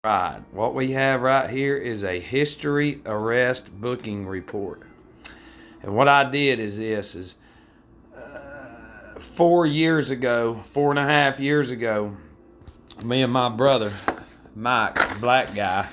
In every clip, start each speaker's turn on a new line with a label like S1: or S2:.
S1: Right, what we have right here is a history arrest booking report. And what I did is this is 4 years ago, 4.5 years ago, me and my brother, Mike, black guy,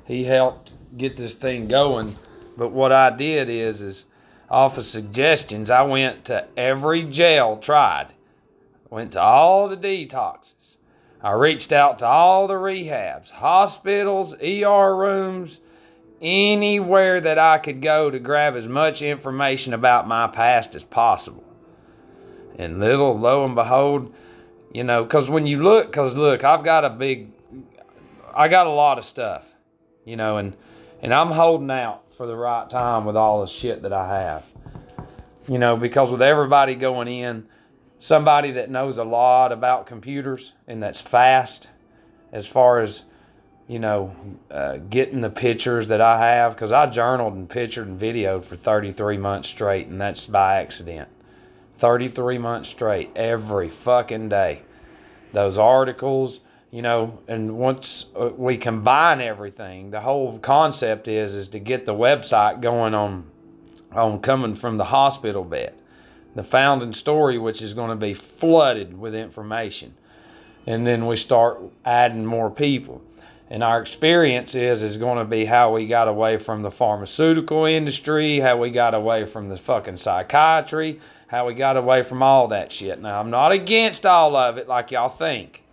S1: he helped get this thing going. But what I did is off of suggestions, I went to every jail tried. Went to all the detoxes. I reached out to all the rehabs, hospitals, ER rooms, anywhere that I could go to grab as much information about my past as possible. And lo and behold, because when you look, I got a lot of stuff, and I'm holding out for the right time with all the shit that I have, because with everybody going in, somebody that knows a lot about computers and that's fast as far as, getting the pictures that I have, because I journaled and pictured and videoed for 33 months straight, and that's by accident. 33 months straight, every fucking day. Those articles, and once we combine everything, the whole concept is to get the website going on coming from the hospital bed. The founding story, which is going to be flooded with information. And then we start adding more people. And our experience is going to be how we got away from the pharmaceutical industry, how we got away from the fucking psychiatry, how we got away from all that shit. Now, I'm not against all of it like y'all think,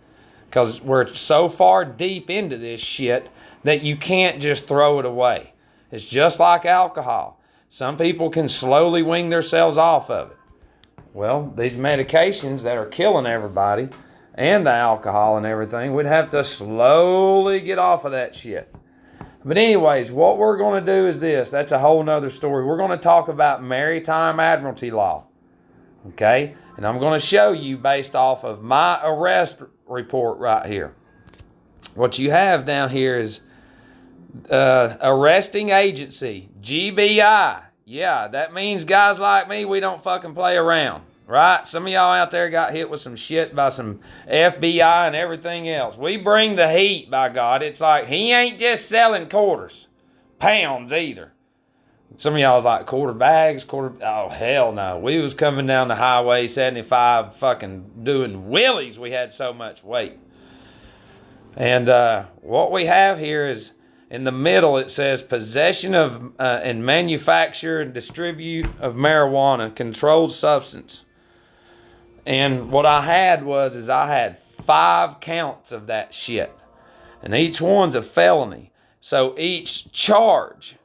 S1: because we're so far deep into this shit that you can't just throw it away. It's just like alcohol. Some people can slowly wean themselves off of it. Well, these medications that are killing everybody and the alcohol and everything, we'd have to slowly get off of that shit. But anyways, what we're going to do is this. That's a whole nother story. We're going to talk about maritime admiralty law. Okay? And I'm going to show you based off of my arrest report right here. What you have down here is arresting agency, GBI. Yeah, that means guys like me, we don't fucking play around, right? Some of y'all out there got hit with some shit by some FBI and everything else. We bring the heat, by God. It's like, he ain't just selling quarters, pounds either. Some of y'all was like, quarter bags, oh, hell no. We was coming down the highway 75 fucking doing wheelies. We had so much weight. And what we have here is, in the middle, it says possession of and manufacture and distribute of marijuana, controlled substance. And what I had I had 5 counts of that shit. And each one's a felony. So each charge.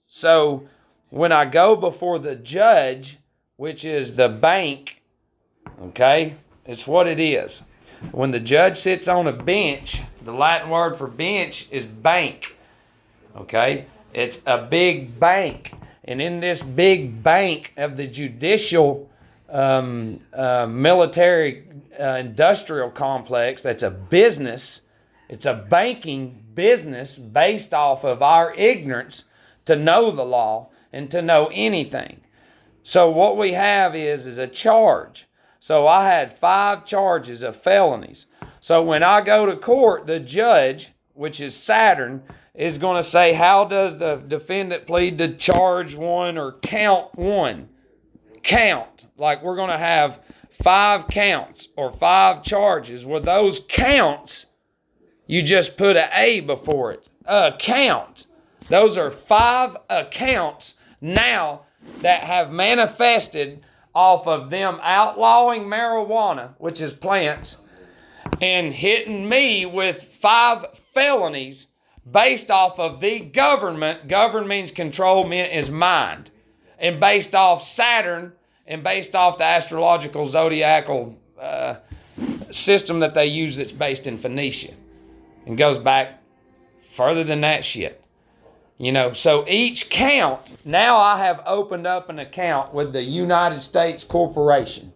S1: So when I go before the judge, which is the bank, okay, it's what it is. When the judge sits on a bench, the Latin word for bench is bank. Okay, it's a big bank, and in this big bank of the judicial military industrial complex, that's a business. It's a banking business based off of our ignorance to know the law and to know anything. So what we have is a charge. So I had 5 charges of felonies. So when I go to court, the judge, which is Saturn, is going to say, how does the defendant plead to charge 1 or count 1? Count. Like we're going to have 5 counts or 5 charges. Well, those counts, you just put an A before it. Count. Those are 5 accounts now that have manifested off of them outlawing marijuana, which is plants, and hitting me with 5 felonies based off of the government. Govern means control, is mind. And based off Saturn and based off the astrological zodiacal system that they use that's based in Phoenicia. And goes back further than that shit. So each count, now I have opened up an account with the United States Corporation.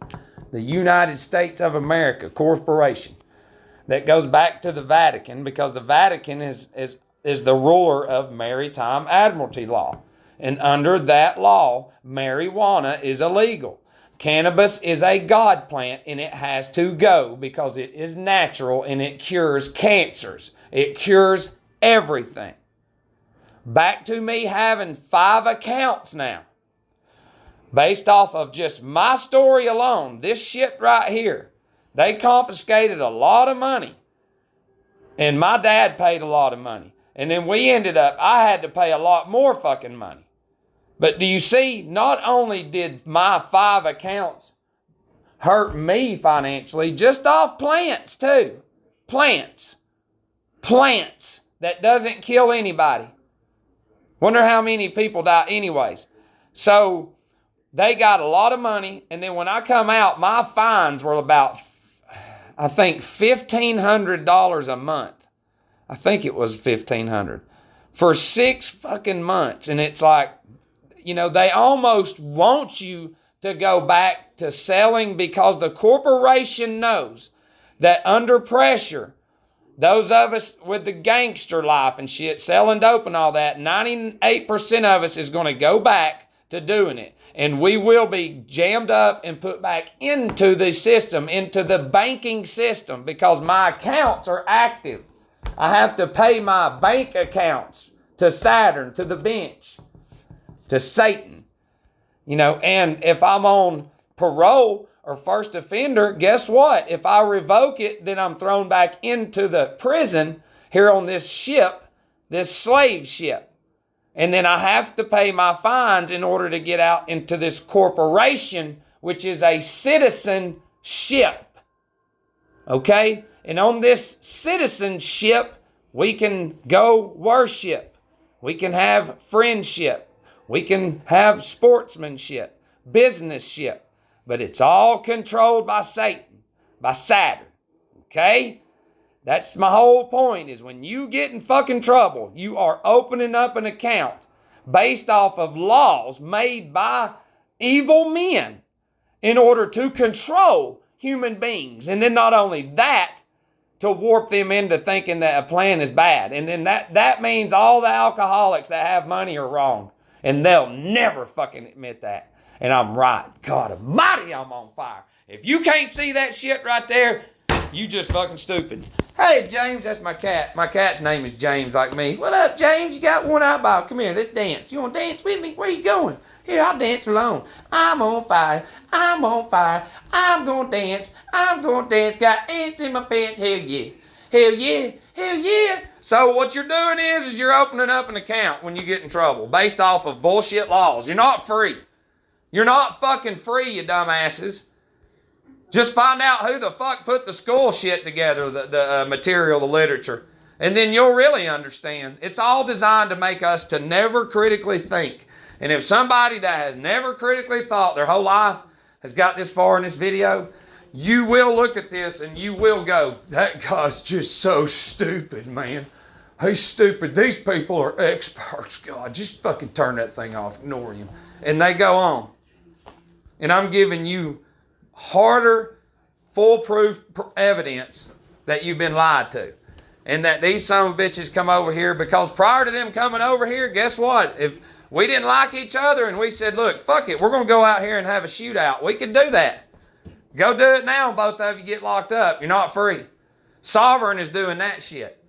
S1: The United States of America Corporation. That goes back to the Vatican, because the Vatican is the ruler of maritime admiralty law. And under that law, marijuana is illegal. Cannabis is a God plant, and it has to go because it is natural and it cures cancers. It cures everything. Back to me having 5 accounts now. Based off of just my story alone, this shit right here. They confiscated a lot of money. And my dad paid a lot of money. And then I had to pay a lot more fucking money. But do you see, not only did my 5 accounts hurt me financially, just off plants too. Plants that doesn't kill anybody. Wonder how many people die anyways. So they got a lot of money, and then when I come out, my fines were about, I think, $1,500 a month. I think it was $1,500 for 6 fucking months. And it's like, they almost want you to go back to selling, because the corporation knows that under pressure, those of us with the gangster life and shit, selling dope and all that, 98% of us is going to go back to doing it. And we will be jammed up and put back into the system, into the banking system, because my accounts are active. I have to pay my bank accounts to Saturn, to the bench, to Satan. And if I'm on parole or first offender, guess what? If I revoke it, then I'm thrown back into the prison here on this ship, this slave ship. And then I have to pay my fines in order to get out into this corporation, which is a citizenship. Okay? And on this citizenship, we can go worship. We can have friendship. We can have sportsmanship, businessship. But it's all controlled by Satan, by Saturn. Okay? That's my whole point, is when you get in fucking trouble, you are opening up an account based off of laws made by evil men in order to control human beings. And then not only that, to warp them into thinking that a plan is bad. And then that means all the alcoholics that have money are wrong. And they'll never fucking admit that. And I'm right. God almighty, I'm on fire. If you can't see that shit right there, you just fucking stupid. Hey, James, that's my cat. My cat's name is James, like me. What up, James? You got one eyeball. Come here, let's dance. You want to dance with me? Where you going? Here, I'll dance alone. I'm on fire. I'm on fire. I'm going to dance. I'm going to dance. Got ants in my pants. Hell yeah. Hell yeah. Hell yeah. So what you're doing is you're opening up an account when you get in trouble based off of bullshit laws. You're not free. You're not fucking free, you dumbasses. Just find out who the fuck put the school shit together, the material, the literature, and then you'll really understand. It's all designed to make us to never critically think. And if somebody that has never critically thought their whole life has got this far in this video, you will look at this and you will go, that guy's just so stupid, man. He's stupid. These people are experts. God, just fucking turn that thing off. Ignore him. And they go on. And I'm giving you harder, foolproof evidence that you've been lied to. And that these son of bitches come over here, because prior to them coming over here, guess what? If we didn't like each other and we said, look, fuck it, we're going to go out here and have a shootout, we could do that. Go do it now, both of you get locked up. You're not free. Sovereign is doing that shit.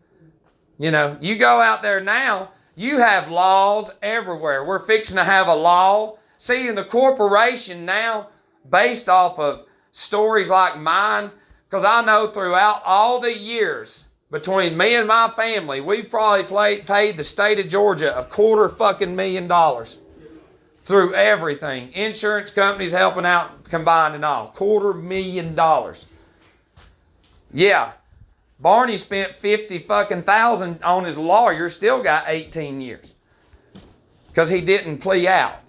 S1: You go out there now, you have laws everywhere. We're fixing to have a law. See, in the corporation now, based off of stories like mine, because I know throughout all the years between me and my family, we've probably paid the state of Georgia $250,000 through everything. Insurance companies helping out combined and all. $250,000. Yeah. Barney spent $50,000 on his lawyer, still got 18 years. Because he didn't plea out.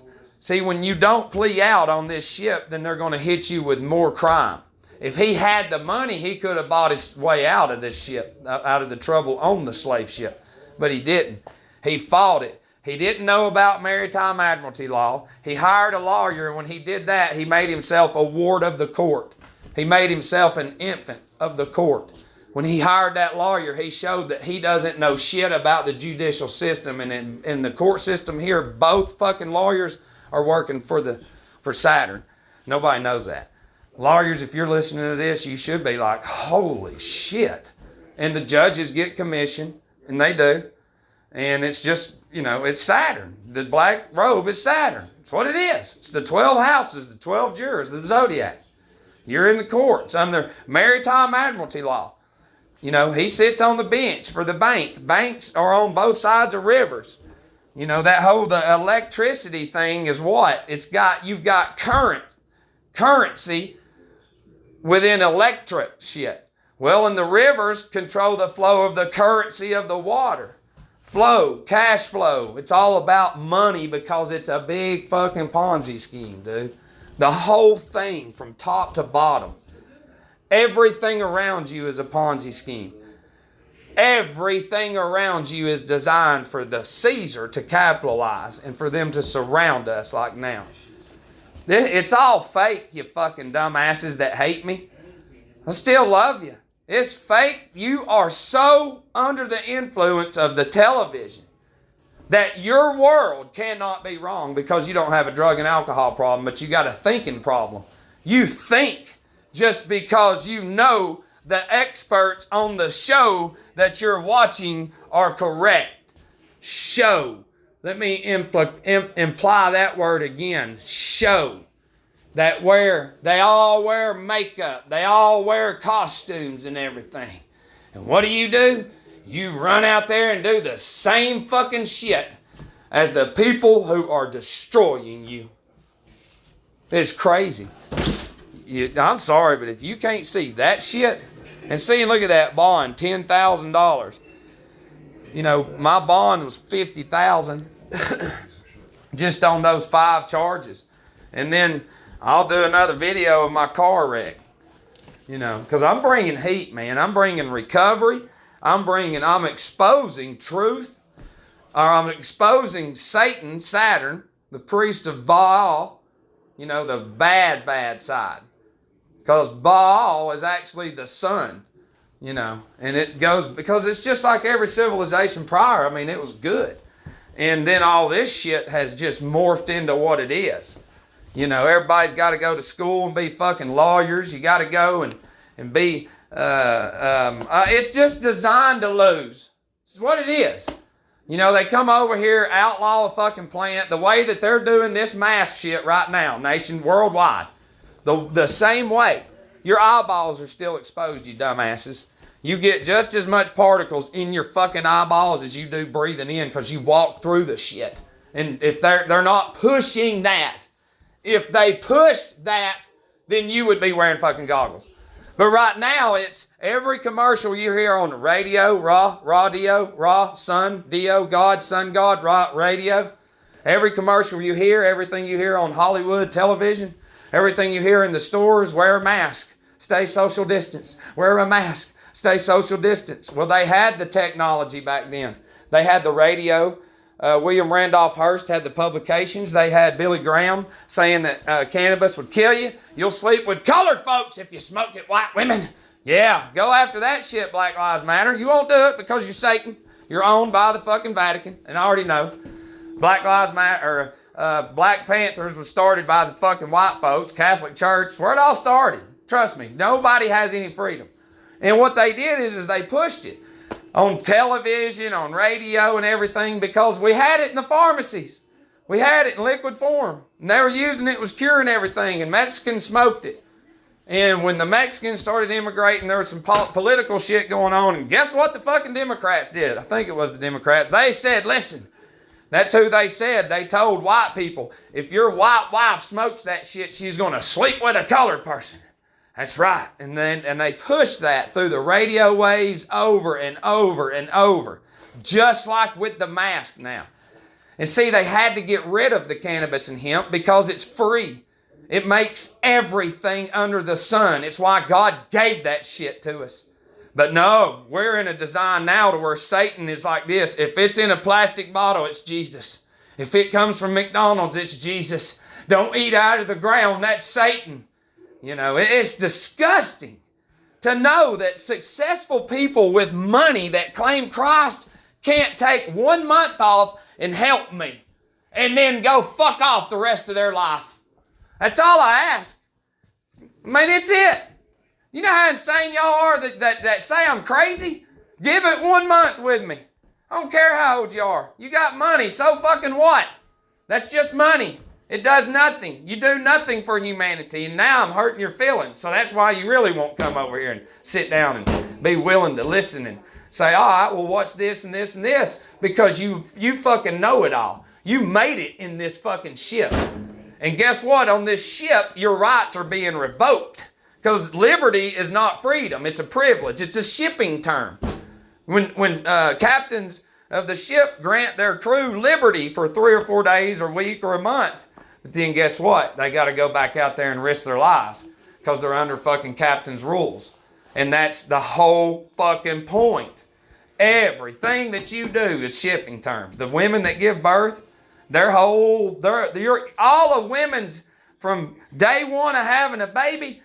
S1: See, when you don't plea out on this ship, then they're going to hit you with more crime. If he had the money, he could have bought his way out of this ship, out of the trouble on the slave ship. But he didn't. He fought it. He didn't know about maritime admiralty law. He hired a lawyer, and when he did that, he made himself a ward of the court. He made himself an infant of the court. When he hired that lawyer, he showed that he doesn't know shit about the judicial system. And in the court system here, both fucking lawyers are working for Saturn. Nobody knows that. Lawyers, if you're listening to this, you should be like, holy shit. And the judges get commission, and they do. And it's just, it's Saturn. The black robe is Saturn. It's what it is. It's the 12 houses, the 12 jurors, the zodiac. You're in the courts under maritime Admiralty law. He sits on the bench for the bank. Banks are on both sides of rivers. The electricity thing is what? You've got currency within electric shit. Well, and the rivers control the flow of the currency of the water. Flow, cash flow. It's all about money because it's a big fucking Ponzi scheme, dude. The whole thing from top to bottom. Everything around you is a Ponzi scheme. Everything around you is designed for the Caesar to capitalize and for them to surround us like now. It's all fake, you fucking dumbasses that hate me. I still love you. It's fake. You are so under the influence of the television that your world cannot be wrong because you don't have a drug and alcohol problem, but you got a thinking problem. You think just because you know the experts on the show that you're watching are correct. Show. Let me imply that word again. Show. That they all wear makeup. They all wear costumes and everything. And what do? You run out there and do the same fucking shit as the people who are destroying you. It's crazy. I'm sorry, but if you can't see that shit, and look at that bond, $10,000. My bond was $50,000 just on those 5 charges. And then I'll do another video of my car wreck. Because I'm bringing heat, man. I'm bringing recovery. I'm exposing truth. Or I'm exposing Satan, Saturn, the priest of Baal, the bad side. Because Baal is actually the sun, and it goes, because it's just like every civilization prior. I mean, it was good. And then all this shit has just morphed into what it is. Everybody's got to go to school and be fucking lawyers. You got to go and be, it's just designed to lose. It's what it is. They come over here, outlaw a fucking plant, the way that they're doing this mask shit right now, worldwide. The same way. Your eyeballs are still exposed, you dumbasses. You get just as much particles in your fucking eyeballs as you do breathing in because you walk through the shit. And if they're not pushing that, if they pushed that, then you would be wearing fucking goggles. But right now, it's every commercial you hear on the radio, raw, sun, Dio, God, sun, God, raw, radio. Every commercial you hear, everything you hear on Hollywood television, everything you hear in the stores, wear a mask, stay social distance, wear a mask, stay social distance. Well, they had the technology back then. They had the radio. William Randolph Hearst had the publications. They had Billy Graham saying that cannabis would kill you. You'll sleep with colored folks if you smoke it, white women. Yeah, go after that shit, Black Lives Matter. You won't do it because you're Satan. You're owned by the fucking Vatican, and I already know. Black Lives Matter, Black Panthers was started by the fucking white folks, Catholic Church, where it all started. Trust me, nobody has any freedom. And what they did is they pushed it on television, on radio and everything, because we had it in the pharmacies. We had it in liquid form. And they were using it, was curing everything, and Mexicans smoked it. And when the Mexicans started immigrating, there was some political shit going on. And guess what the fucking Democrats did? I think it was the Democrats. They said, listen, that's who they said. They told white people, if your white wife smokes that shit, she's going to sleep with a colored person. That's right. And they pushed that through the radio waves over and over and over, just like with the mask now. And see, they had to get rid of the cannabis and hemp because it's free. It makes everything under the sun. It's why God gave that shit to us. But no, we're in a design now to where Satan is like this. If it's in a plastic bottle, it's Jesus. If it comes from McDonald's, it's Jesus. Don't eat out of the ground, that's Satan. It's disgusting to know that successful people with money that claim Christ can't take 1 month off and help me and then go fuck off the rest of their life. That's all I ask. I mean, it's it. You know how insane y'all are that say I'm crazy? Give it 1 month with me. I don't care how old you are. You got money, so fucking what? That's just money. It does nothing. You do nothing for humanity, and now I'm hurting your feelings. So that's why you really won't come over here and sit down and be willing to listen and say, all right, well, what's this and this and this? Because you fucking know it all. You made it in this fucking ship. And guess what? On this ship, your rights are being revoked. Because liberty is not freedom. It's a privilege. It's a shipping term. When captains of the ship grant their crew liberty for 3 or 4 days or a week or a month, but then guess what? They got to go back out there and risk their lives because they're under fucking captain's rules. And that's the whole fucking point. Everything that you do is shipping terms. The women that give birth, all the women's from day one of having a baby,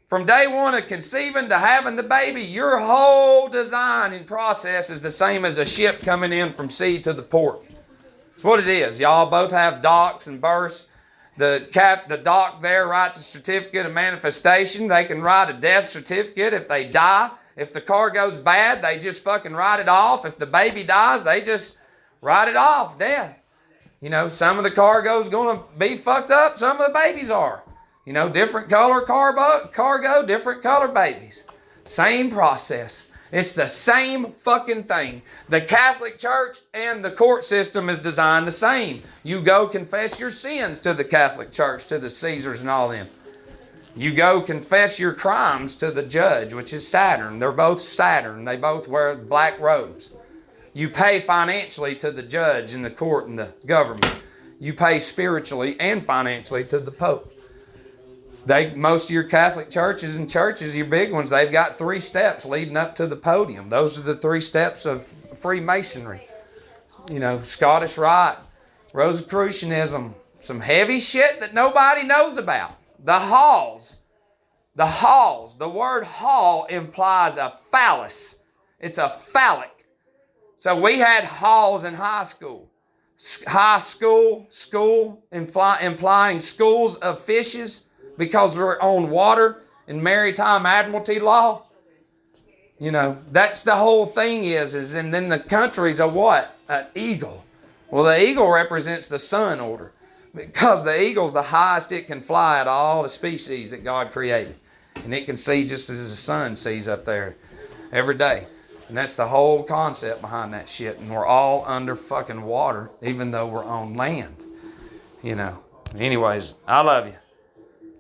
S1: from day one of conceiving to having the baby, your whole design and process is the same as a ship coming in from sea to the port. That's what it is. Y'all both have docks and berths. The dock there writes a certificate of manifestation. They can write a death certificate if they die. If the car goes bad, they just fucking write it off. If the baby dies, they just write it off, death. You know, some of the cargo's going to be fucked up. Some of the babies are. You know, different color cargo, different color babies. Same process. It's the same fucking thing. The Catholic Church and the court system is designed the same. You go confess your sins to the Catholic Church, to the Caesars and all them. You go confess your crimes to the judge, which is Saturn. They're both Saturn. They both wear black robes. You pay financially to the judge and the court and the government. You pay spiritually and financially to the Pope. Most of your Catholic churches and churches, your big ones, they've got 3 steps leading up to the podium. Those are the 3 steps of Freemasonry. You know, Scottish Rite, Rosicrucianism, some heavy shit that nobody knows about. The halls. The word hall implies a phallus. It's a phallic. So we had halls in high school. School implying schools of fishes, because we're on water in maritime Admiralty law. You know, that's the whole thing is and then the country's a what? An eagle. Well, the eagle represents the sun order, because the eagle's the highest it can fly out of all the species that God created. And it can see just as the sun sees up there every day. And that's the whole concept behind that shit. And we're all under fucking water, even though we're on land. You know. Anyways, I love you.